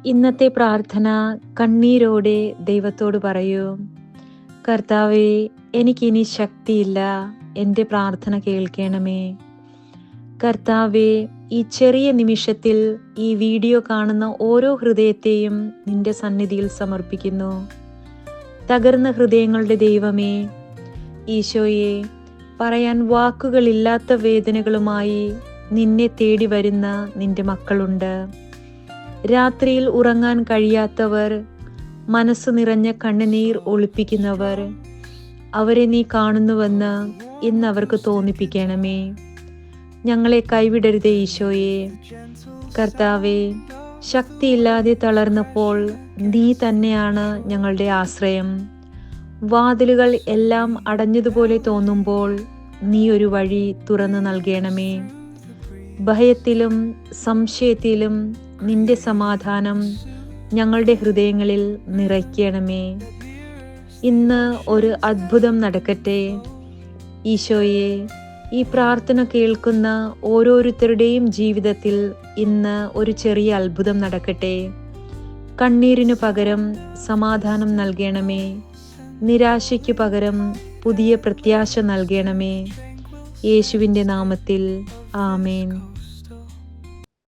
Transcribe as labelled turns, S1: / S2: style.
S1: ഇന്നത്തെ പ്രാർത്ഥന കണ്ണീരോടെ ദൈവത്തോട് പറയൂ. കർത്താവേ, എനിക്കിനി ശക്തിയില്ല, എൻ്റെ പ്രാർത്ഥന കേൾക്കണമേ. കർത്താവേ, ഈ ചെറിയ നിമിഷത്തിൽ ഈ വീഡിയോ കാണുന്ന ഓരോ ഹൃദയത്തെയും നിന്റെ സന്നിധിയിൽ സമർപ്പിക്കുന്നു. തകർന്ന ഹൃദയങ്ങളുടെ ദൈവമേ, ഈശോയെ, പറയാൻ വാക്കുകളില്ലാത്ത വേദനകളുമായി നിന്നെ തേടി വരുന്ന നിന്റെ മക്കളുണ്ട്. രാത്രിയിൽ ഉറങ്ങാൻ കഴിയാത്തവർ, മനസ്സ് നിറഞ്ഞ കണ്ണുനീർ ഒളിപ്പിക്കുന്നവർ, അവരെ നീ കാണുന്നുവെന്ന് ഇന്ന് അവർക്ക് തോന്നിപ്പിക്കണമേ. ഞങ്ങളെ കൈവിടരുതേ ഈശോയെ. കർത്താവേ, ശക്തിയില്ലാതെ തളർന്നപ്പോൾ നീ തന്നെയാണ് ഞങ്ങളുടെ ആശ്രയം. വാതിലുകൾ എല്ലാം അടഞ്ഞതുപോലെ തോന്നുമ്പോൾ നീ ഒരു വഴി തുറന്നു നൽകണമേ. ഭയത്തിലും സംശയത്തിലും നിന്റെ സമാധാനം ഞങ്ങളുടെ ഹൃദയങ്ങളിൽ നിറയ്ക്കണമേ. ഇന്ന് ഒരു അത്ഭുതം നടക്കട്ടെ. ഈശോയെ, ഈ പ്രാർത്ഥന കേൾക്കുന്ന ഓരോരുത്തരുടെയും ജീവിതത്തിൽ ഇന്ന് ഒരു ചെറിയ അത്ഭുതം നടക്കട്ടെ. കണ്ണീരിനു പകരം സമാധാനം നൽകണമേ. നിരാശയ്ക്കു പകരം പുതിയ പ്രത്യാശ നൽകണമേ. യേശുവിൻ്റെ നാമത്തിൽ ആമേൻ.